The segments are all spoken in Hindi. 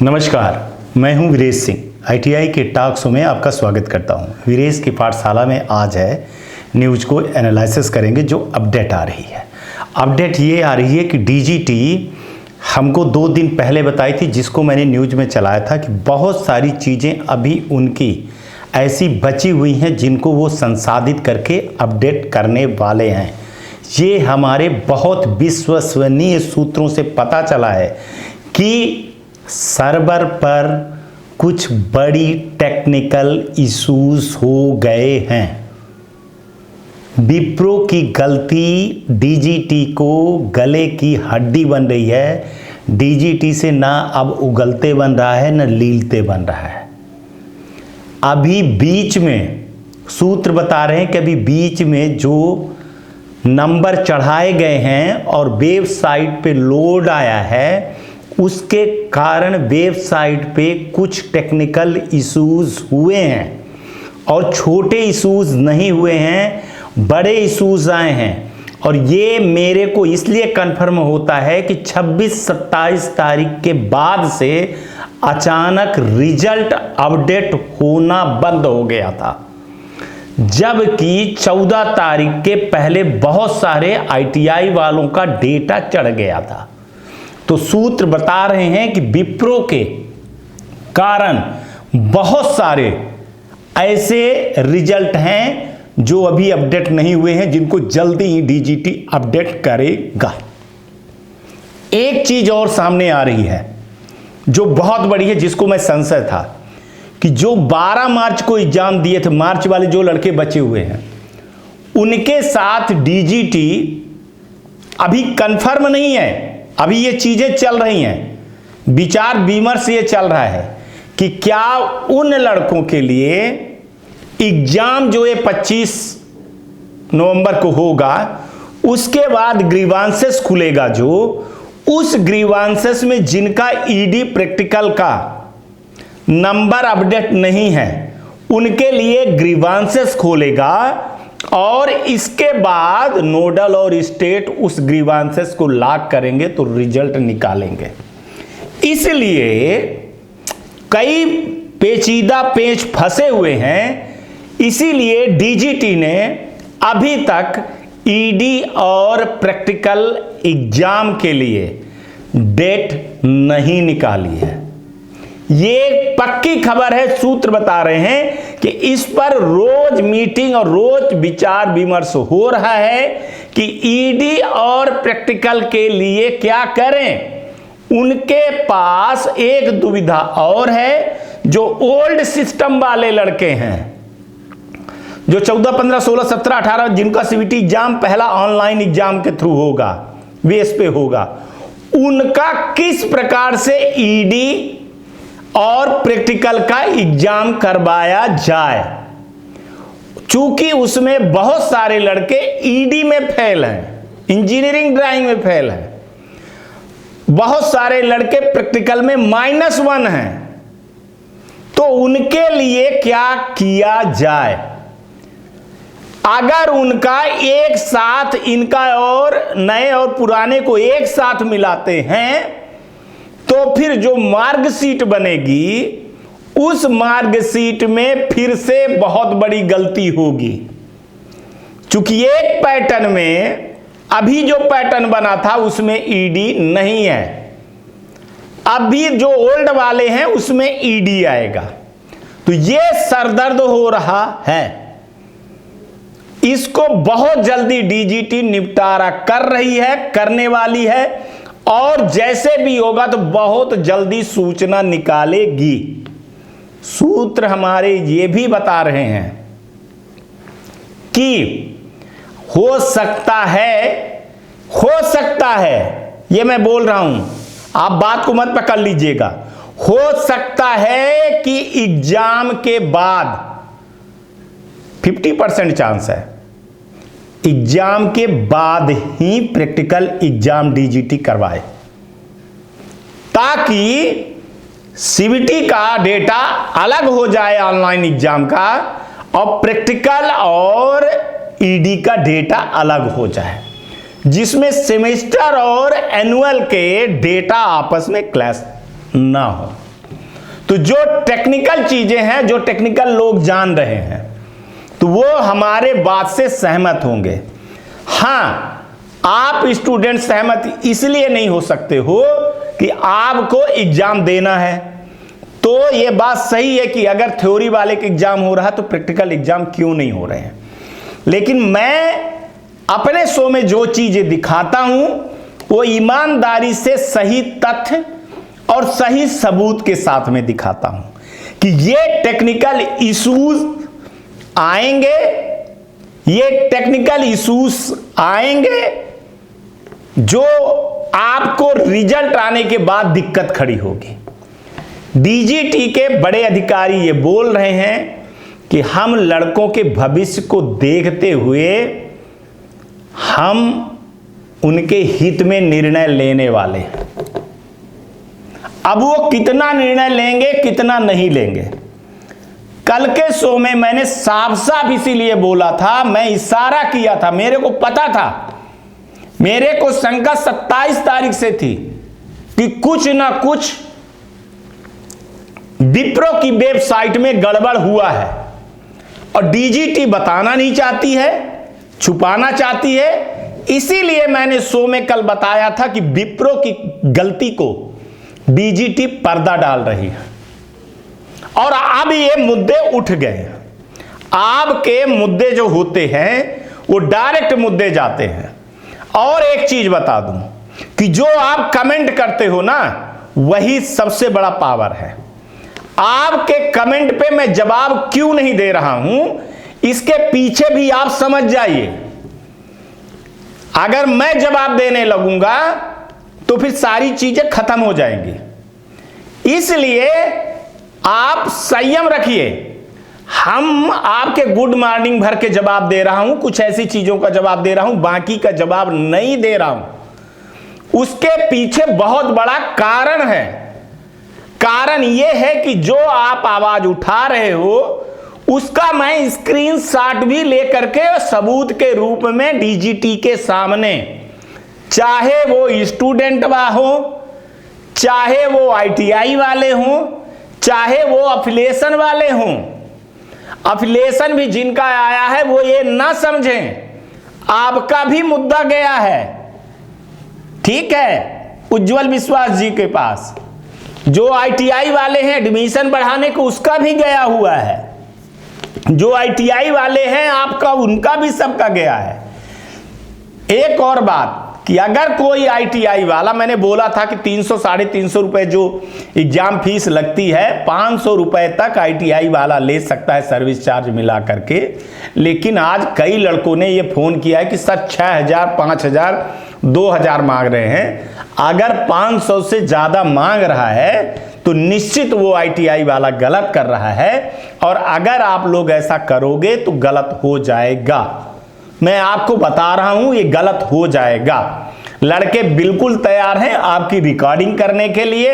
नमस्कार, मैं हूं वीरेश सिंह। आईटीआई के टॉक शो में आपका स्वागत करता हूं। वीरेश की पाठशाला में आज है न्यूज़ को एनालिसिस करेंगे जो अपडेट आ रही है। अपडेट ये आ रही है कि डीजीटी हमको 2 दिन पहले बताई थी, जिसको मैंने न्यूज़ में चलाया था कि बहुत सारी चीज़ें अभी उनकी ऐसी बची हुई हैं जिनको वो संसाधित करके अपडेट करने वाले हैं। ये हमारे बहुत विश्वसनीय सूत्रों से पता चला है कि सर्वर पर कुछ बड़ी टेक्निकल इश्यूज हो गए हैं। विप्रो की गलती डीजीटी को गले की हड्डी बन रही है। डीजीटी से ना अब उगलते बन रहा है ना लीलते बन रहा है। अभी बीच में सूत्र बता रहे हैं कि अभी बीच में जो नंबर चढ़ाए गए हैं और वेबसाइट पे लोड आया है, उसके कारण वेबसाइट पे कुछ टेक्निकल इश्यूज हुए हैं और छोटे इश्यूज नहीं हुए हैं, बड़े इश्यूज आए हैं। और ये मेरे को इसलिए कंफर्म होता है कि 26-27 तारीख के बाद से अचानक रिजल्ट अपडेट होना बंद हो गया था, जबकि 14 तारीख के पहले बहुत सारे आईटीआई वालों का डेटा चढ़ गया था। तो सूत्र बता रहे हैं कि विप्रो के कारण बहुत सारे ऐसे रिजल्ट हैं जो अभी अपडेट नहीं हुए हैं, जिनको जल्दी ही डीजीटी अपडेट करेगा। एक चीज और सामने आ रही है जो बहुत बड़ी है, जिसको मैं संशय था कि जो 12 मार्च को एग्जाम दिए थे, मार्च वाले जो लड़के बचे हुए हैं, उनके साथ डीजीटी अभी कंफर्म नहीं है। अभी ये चीजें चल रही हैं, विचार विमर्श ये चल रहा है कि क्या उन लड़कों के लिए एग्जाम जो ये 25 नवंबर को होगा, उसके बाद ग्रीवांसेस खुलेगा, जो उस ग्रीवांसेस में जिनका ईडी प्रैक्टिकल का नंबर अपडेट नहीं है, उनके लिए ग्रीवांसेस खोलेगा और इसके बाद नोडल और स्टेट उस ग्रीवांसेस को लॉक करेंगे तो रिजल्ट निकालेंगे। इसलिए कई पेचीदा पेच फंसे हुए हैं। इसीलिए डीजीटी ने अभी तक ईडी और प्रैक्टिकल एग्जाम के लिए डेट नहीं निकाली है। ये पक्की खबर है, सूत्र बता रहे हैं कि इस पर रोज मीटिंग और रोज विचार विमर्श हो रहा है कि ईडी और प्रैक्टिकल के लिए क्या करें। उनके पास एक दुविधा और है, जो ओल्ड सिस्टम वाले लड़के हैं, जो 14, 15, 16, 17, 18 जिनका सीबीटी एग्जाम पहला ऑनलाइन एग्जाम के थ्रू होगा, बेस पे होगा, उनका किस प्रकार से ईडी और प्रैक्टिकल का एग्जाम करवाया जाए। चूंकि उसमें बहुत सारे लड़के ईडी में फेल हैं, इंजीनियरिंग ड्राइंग में फेल हैं, बहुत सारे लड़के प्रैक्टिकल में -1 हैं, तो उनके लिए क्या किया जाए। अगर उनका एक साथ, इनका और नए और पुराने को एक साथ मिलाते हैं, तो फिर जो मार्कशीट बनेगी, उस मार्कशीट में फिर से बहुत बड़ी गलती होगी। चूंकि एक पैटर्न में अभी जो पैटर्न बना था उसमें ईडी नहीं है, अभी जो ओल्ड वाले हैं उसमें ईडी आएगा। तो ये सरदर्द हो रहा है, इसको बहुत जल्दी डीजीटी निपटारा कर रही है, करने वाली है, और जैसे भी होगा तो बहुत जल्दी सूचना निकालेगी। सूत्र हमारे ये भी बता रहे हैं कि हो सकता है, ये मैं बोल रहा हूं, आप बात को मत पकड़ लीजिएगा, हो सकता है कि एग्जाम के बाद 50% चांस है, एग्जाम के बाद ही प्रैक्टिकल एग्जाम डीजीटी करवाए, ताकि सीबीटी का डेटा अलग हो जाए ऑनलाइन एग्जाम का, और प्रैक्टिकल और ईडी का डेटा अलग हो जाए, जिसमें सेमेस्टर और एनुअल के डेटा आपस में क्लैश ना हो। तो जो टेक्निकल चीजें हैं, जो टेक्निकल लोग जान रहे हैं, तो वो हमारे बात से सहमत होंगे। हां, आप स्टूडेंट सहमत इसलिए नहीं हो सकते हो कि आपको एग्जाम देना है। तो ये बात सही है कि अगर थ्योरी वाले के एग्जाम हो रहा है तो प्रैक्टिकल एग्जाम क्यों नहीं हो रहे हैं। लेकिन मैं अपने शो में जो चीजें दिखाता हूं वो ईमानदारी से सही तथ्य और सही सबूत के साथ में दिखाता हूं कि ये टेक्निकल इश्यूज आएंगे, ये टेक्निकल इश्यूज आएंगे जो आपको रिजल्ट आने के बाद दिक्कत खड़ी होगी। डीजीटी के बड़े अधिकारी ये बोल रहे हैं कि हम लड़कों के भविष्य को देखते हुए हम उनके हित में निर्णय लेने वाले हैं। अब वो कितना निर्णय लेंगे, कितना नहीं लेंगे, कल के शो में मैंने साफ साफ इसीलिए बोला था, मैं इशारा किया था, मेरे को पता था, मेरे को शंका 27 तारीख से थी कि कुछ ना कुछ विप्रो की वेबसाइट में गड़बड़ हुआ है और डीजीटी बताना नहीं चाहती है, छुपाना चाहती है। इसीलिए मैंने शो में कल बताया था कि विप्रो की गलती को डीजीटी पर्दा डाल रही है और अब ये मुद्दे उठ गए। आपके मुद्दे जो होते हैं वो डायरेक्ट मुद्दे जाते हैं। और एक चीज बता दूं कि जो आप कमेंट करते हो ना, वही सबसे बड़ा पावर है। आपके कमेंट पे मैं जवाब क्यों नहीं दे रहा हूं, इसके पीछे भी आप समझ जाइए। अगर मैं जवाब देने लगूंगा तो फिर सारी चीजें खत्म हो जाएंगी। इसलिए आप संयम रखिए। हम आपके गुड मॉर्निंग भर के जवाब दे रहा हूं, कुछ ऐसी चीजों का जवाब दे रहा हूं, बाकी का जवाब नहीं दे रहा हूं। उसके पीछे बहुत बड़ा कारण है। कारण यह है कि जो आप आवाज उठा रहे हो उसका मैं स्क्रीनशॉट भी लेकर के सबूत के रूप में डीजीटी के सामने, चाहे वो स्टूडेंट हो, चाहे वो आईटीआई वाले हों, चाहे वो अफिलिएशन वाले हों, अफिलिएशन भी जिनका आया है वो ये ना समझें आपका भी मुद्दा गया है। ठीक है, उज्जवल विश्वास जी के पास जो आईटीआई वाले हैं एडमिशन बढ़ाने को, उसका भी गया हुआ है। जो आईटीआई वाले हैं आपका, उनका भी सबका गया है। एक और बात कि अगर कोई आईटीआई वाला, मैंने बोला था कि 300 350 रुपए जो एग्जाम फीस लगती है, 500 रुपए तक आईटीआई वाला ले सकता है सर्विस चार्ज मिला करके। लेकिन आज कई लड़कों ने ये फोन किया है कि सर 6000, 5000, 2000 मांग रहे हैं। अगर 500 से ज्यादा मांग रहा है तो निश्चित वो आईटीआई वाला गलत कर रहा है, और अगर आप लोग ऐसा करोगे तो गलत हो जाएगा। मैं आपको बता रहा हूं, ये गलत हो जाएगा। लड़के बिल्कुल तैयार हैं आपकी रिकॉर्डिंग करने के लिए।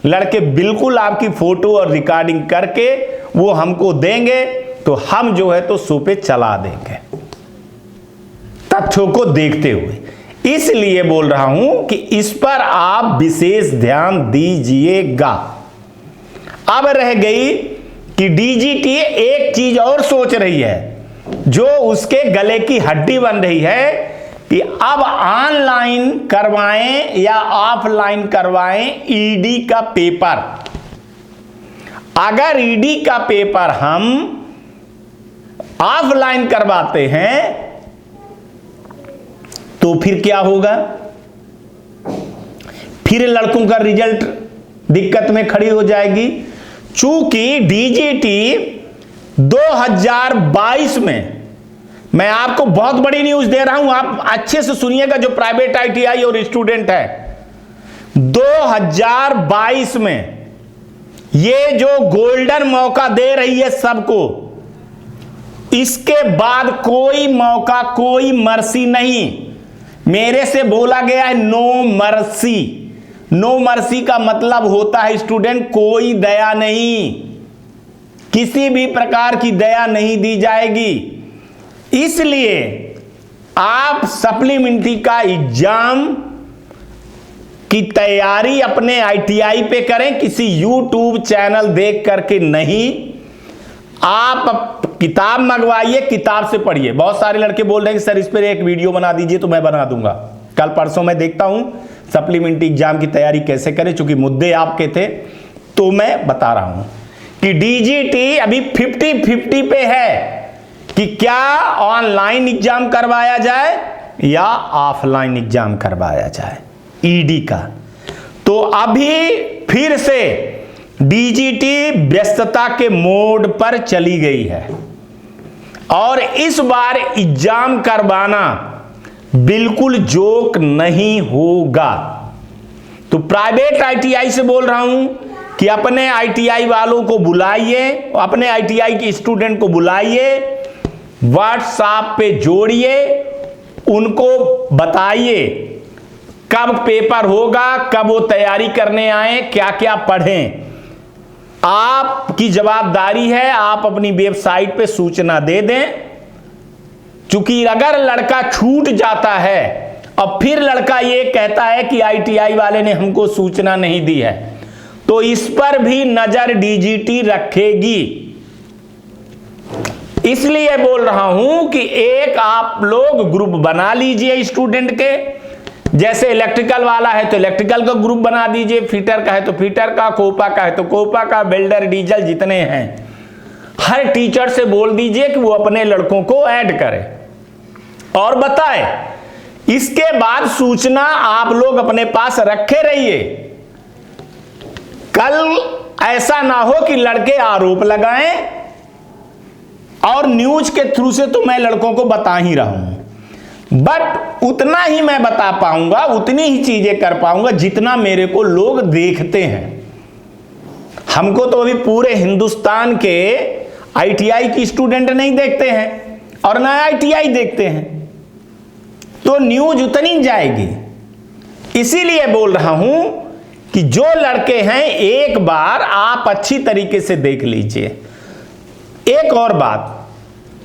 लड़के बिल्कुल आपकी फोटो और रिकॉर्डिंग करके वो हमको देंगे तो हम जो है तो शो पे चला देंगे, तथ्यों को देखते हुए। इसलिए बोल रहा हूं कि इस पर आप विशेष ध्यान दीजिएगा। अब रह गई कि डीजीटी एक चीज और सोच रही है जो उसके गले की हड्डी बन रही है कि अब ऑनलाइन करवाएं या ऑफलाइन करवाएं ईडी का पेपर। अगर ईडी का पेपर हम ऑफलाइन करवाते हैं तो फिर क्या होगा? फिर लड़कों का रिजल्ट दिक्कत में खड़ी हो जाएगी। चूंकि डीजीटी 2022 में, मैं आपको बहुत बड़ी न्यूज दे रहा हूं, आप अच्छे से सुनिएगा जो प्राइवेट आईटीआई और स्टूडेंट है, 2022 में ये जो गोल्डन मौका दे रही है सबको, इसके बाद कोई मौका, कोई मर्सी नहीं। मेरे से बोला गया है नो मर्सी। नो मर्सी का मतलब होता है स्टूडेंट, कोई दया नहीं, किसी भी प्रकार की दया नहीं दी जाएगी। इसलिए आप सप्लीमेंट्री का एग्जाम कि तैयारी अपने ITI पे करें, किसी YouTube चैनल देख करके नहीं। आप किताब मंगवाइए, किताब से पढ़िए। बहुत सारे लड़के बोल रहे हैं कि सर इस पर एक वीडियो बना दीजिए, तो मैं बना दूंगा। कल परसों मैं देखता हूं सप्लीमेंट्री एग्जाम की तैयारी कैसे करें, चूंकि मुद्दे आपके थे तो मैं बता रहा हूं कि DGT अभी 50-50 पे है कि क्या ऑनलाइन एग्जाम करवाया जाए या ऑफलाइन एग्जाम करवाया जाए ED का। तो अभी फिर से DGT व्यस्तता के मोड पर चली गई है और इस बार एग्जाम करवाना बिल्कुल जोक नहीं होगा। तो प्राइवेट ITI से बोल रहा हूं कि अपने ITI वालों को बुलाइए, अपने ITI के स्टूडेंट को बुलाइए, व्हाट्सएप पे जोड़िए, उनको बताइए कब पेपर होगा, कब वो तैयारी करने आए, क्या क्या पढ़ें। आपकी जवाबदारी है, आप अपनी वेबसाइट पे सूचना दे दें। चूंकि अगर लड़का छूट जाता है और फिर लड़का ये कहता है कि ITI वाले ने हमको सूचना नहीं दी है, तो इस पर भी नजर DGT रखेगी। इसलिए बोल रहा हूं कि एक आप लोग ग्रुप बना लीजिए स्टूडेंट के, जैसे इलेक्ट्रिकल वाला है तो इलेक्ट्रिकल का ग्रुप बना दीजिए, फिटर का है तो फिटर का, कोपा का है तो कोपा का, वेल्डर, डीजल जितने हैं, हर टीचर से बोल दीजिए कि वो अपने लड़कों को ऐड करे और बताए। इसके बाद सूचना आप लोग अपने पास रखे रहिए। कल ऐसा ना हो कि लड़के आरोप लगाएं और न्यूज के थ्रू से तो मैं लड़कों को बता ही रहा हूं, बट उतना ही मैं बता पाऊंगा, उतनी ही चीजें कर पाऊंगा जितना मेरे को लोग देखते हैं। हमको तो अभी पूरे हिंदुस्तान के ITI की स्टूडेंट नहीं देखते हैं और ना ITI देखते हैं, तो न्यूज उतनी जाएगी। इसीलिए बोल रहा हूं कि जो लड़के हैं एक बार आप अच्छी तरीके से देख लीजिए। एक और बात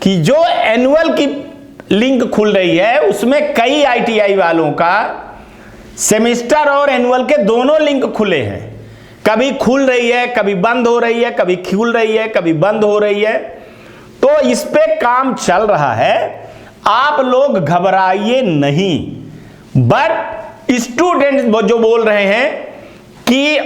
कि जो एनुअल की लिंक खुल रही है उसमें कई ITI वालों का सेमेस्टर और एनुअल के दोनों लिंक खुले हैं। कभी खुल रही है, कभी बंद हो रही है, कभी खुल रही है, कभी बंद हो रही है। तो इस पे काम चल रहा है, आप लोग घबराइए नहीं। बट स्टूडेंट जो बोल रहे हैं कि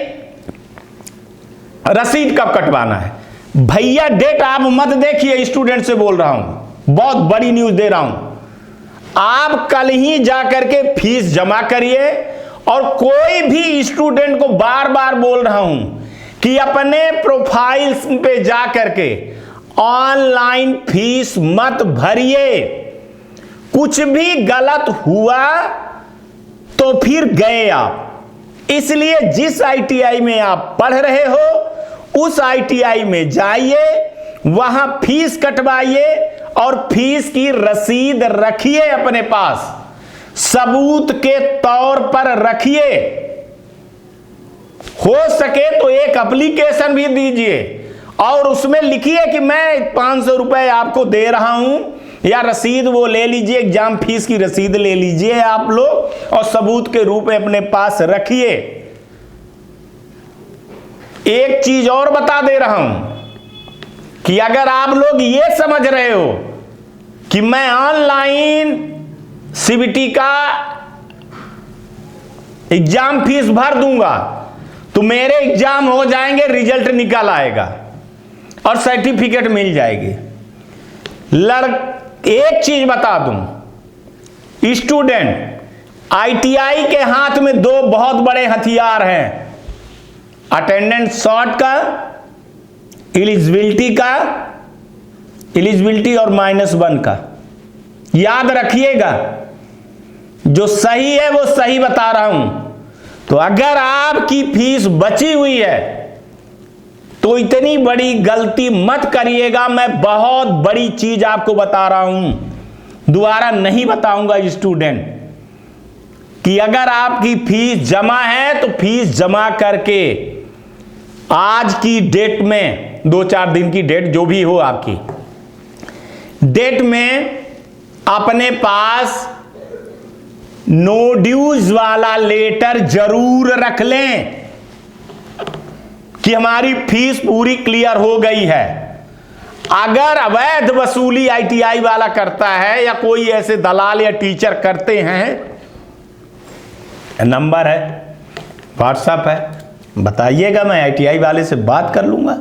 रसीद कब कटवाना है, भैया डेट आप मत देखिए। स्टूडेंट से बोल रहा हूं, बहुत बड़ी न्यूज दे रहा हूं, आप कल ही जाकर के फीस जमा करिए। और कोई भी स्टूडेंट को बार बार बोल रहा हूं कि अपने प्रोफाइल्स पे जाकर के ऑनलाइन फीस मत भरिए। कुछ भी गलत हुआ तो फिर गए आप। इसलिए जिस ITI में आप पढ़ रहे हो उस ITI में जाइए, वहां फीस कटवाइए और फीस की रसीद रखिए अपने पास, सबूत के तौर पर रखिए। हो सके तो एक एप्लीकेशन भी दीजिए और उसमें लिखिए कि मैं 500 रुपए आपको दे रहा हूं, या रसीद वो ले लीजिए, एग्जाम फीस की रसीद ले लीजिए आप लोग और सबूत के रूप में अपने पास रखिए। एक चीज और बता दे रहा हूं कि अगर आप लोग ये समझ रहे हो कि मैं ऑनलाइन CBT का एग्जाम फीस भर दूंगा तो मेरे एग्जाम हो जाएंगे, रिजल्ट निकल आएगा और सर्टिफिकेट मिल जाएगी। एक चीज बता दूं, स्टूडेंट, ITI के हाथ में दो बहुत बड़े हथियार हैं, अटेंडेंस शॉर्ट का, एलिजिबिलिटी और -1 का। याद रखिएगा, जो सही है वो सही बता रहा हूं। तो अगर आपकी फीस बची हुई है तो इतनी बड़ी गलती मत करिएगा। मैं बहुत बड़ी चीज आपको बता रहा हूं, दोबारा नहीं बताऊंगा स्टूडेंट, कि अगर आपकी फीस जमा है तो फीस जमा करके आज की डेट में, 2-4 दिन की डेट जो भी हो आपकी डेट में, अपने पास नो ड्यूज वाला लेटर जरूर रख लें कि हमारी फीस पूरी क्लियर हो गई है। अगर अवैध वसूली आईटीआई वाला करता है या कोई ऐसे दलाल या टीचर करते हैं, नंबर है, व्हाट्सएप है, बताइएगा, मैं आईटीआई वाले से बात कर लूंगा।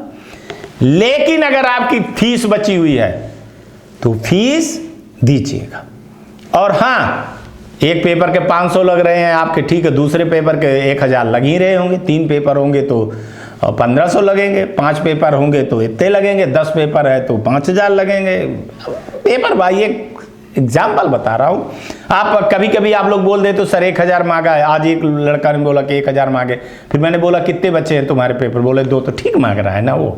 लेकिन अगर आपकी फीस बची हुई है तो फीस दीजिएगा। और हाँ, एक पेपर के 500 लग रहे हैं आपके, ठीक है, दूसरे पेपर के 1000 लग ही रहे होंगे। 3 पेपर होंगे तो 1500 लगेंगे, 5 पेपर होंगे तो इतने लगेंगे, 10 पेपर है तो 5000 लगेंगे। पेपर भाई एक एग्जाम्पल बता रहा हूँ। आप कभी कभी आप लोग बोल दे तो सर 1000 मांगा है। आज एक लड़का ने बोला कि 1000 मांगे, फिर मैंने बोला कितने बच्चे हैं तुम्हारे पेपर, बोले 2। तो ठीक मांग रहा है ना वो।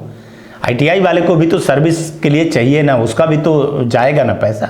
आईटीआई वाले को भी तो सर्विस के लिए चाहिए ना, उसका भी तो जाएगा ना पैसा।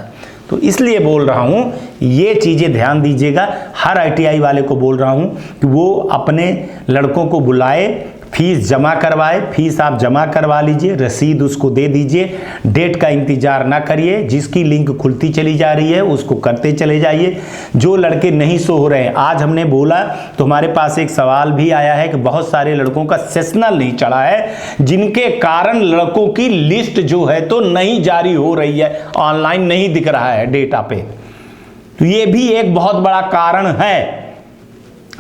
तो इसलिए बोल रहा हूँ, ये चीज़ें ध्यान दीजिएगा। हर आईटीआई वाले को बोल रहा हूँ कि वो अपने लड़कों को बुलाए, फीस जमा करवाए। फीस आप जमा करवा लीजिए, रसीद उसको दे दीजिए, डेट का इंतजार ना करिए। जिसकी लिंक खुलती चली जा रही है उसको करते चले जाइए। जो लड़के नहीं सो हो रहे हैं, आज हमने बोला तो हमारे पास एक सवाल भी आया है कि बहुत सारे लड़कों का सेशनल नहीं चढ़ा है, जिनके कारण लड़कों की लिस्ट जो है तो नहीं जारी हो रही है, ऑनलाइन नहीं दिख रहा है डेटा पे। तो ये भी एक बहुत बड़ा कारण है।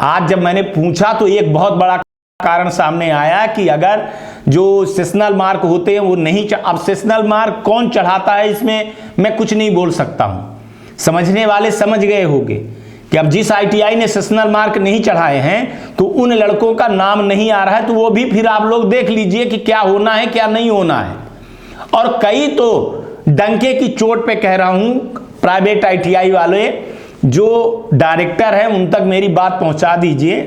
आज जब मैंने पूछा तो एक बहुत बड़ा कारण सामने आया कि अगर जो सेशनल मार्क होते हैं वो नहीं अब सेशनल मार्क कौन चढ़ाता है इसमें मैं कुछ नहीं बोल सकता हूं। समझने वाले समझ गए होंगे कि अब जिस आईटीआई ने सेशनल मार्क नहीं चढ़ाए हैं तो उन लड़कों का नाम नहीं आ रहा है, तो वो भी फिर आप लोग देख लीजिए कि क्या होना है क्या नहीं होना है। और कई तो डंके की चोट पे कह रहा हूं, प्राइवेट आईटीआई वाले जो डायरेक्टर हैं उन तक मेरी बात पहुंचा दीजिए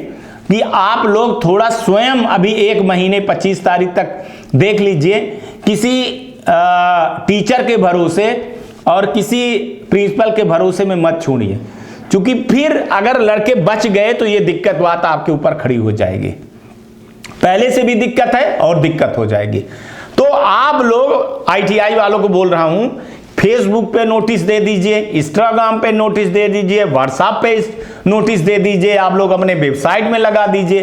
कि आप लोग थोड़ा स्वयं अभी 1 महीने 25 तारीख तक देख लीजिए, किसी टीचर के भरोसे और किसी प्रिंसिपल के भरोसे में मत छोड़िए, क्योंकि फिर अगर लड़के बच गए तो ये दिक्कत बात आपके ऊपर खड़ी हो जाएगी। पहले से भी दिक्कत है और दिक्कत हो जाएगी। तो आप लोग आईटीआई वालों को बोल रहा हूं, फेसबुक पे नोटिस दे दीजिए, इंस्टाग्राम पे नोटिस दे दीजिए, व्हाट्सएप पे नोटिस दे दीजिए, आप लोग अपने वेबसाइट में लगा दीजिए।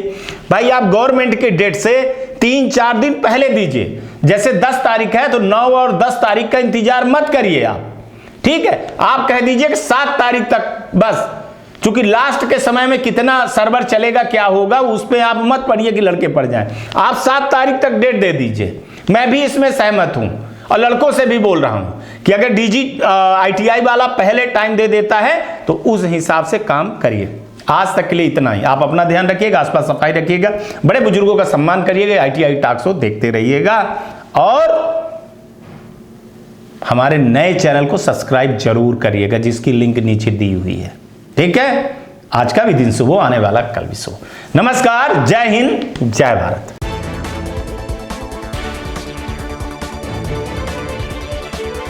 भाई आप गवर्नमेंट के डेट से 3-4 दिन पहले दीजिए। जैसे 10 तारीख है तो 9 और 10 तारीख का इंतजार मत करिए आप, ठीक है। आप कह दीजिए कि 7 तारीख तक बस, क्योंकि लास्ट के समय में कितना सर्वर चलेगा क्या होगा उस पर आप मत पढ़िए कि लड़के पढ़ जाएं। आप 7 तारीख तक डेट दे दीजिए। मैं भी इसमें सहमत हूं और लड़कों से भी बोल रहा हूं कि अगर आईटीआई वाला पहले टाइम दे देता है तो उस हिसाब से काम करिए। आज तक के लिए इतना ही। आप अपना ध्यान रखिएगा, आसपास सफाई रखिएगा, बड़े बुजुर्गों का सम्मान करिएगा, आईटीआई टॉक शो देखते रहिएगा और हमारे नए चैनल को सब्सक्राइब जरूर करिएगा जिसकी लिंक नीचे दी हुई है, ठीक है। आज का भी दिन शुभ हो, आने वाला कल भी शुभ। नमस्कार, जय हिंद, जय भारत।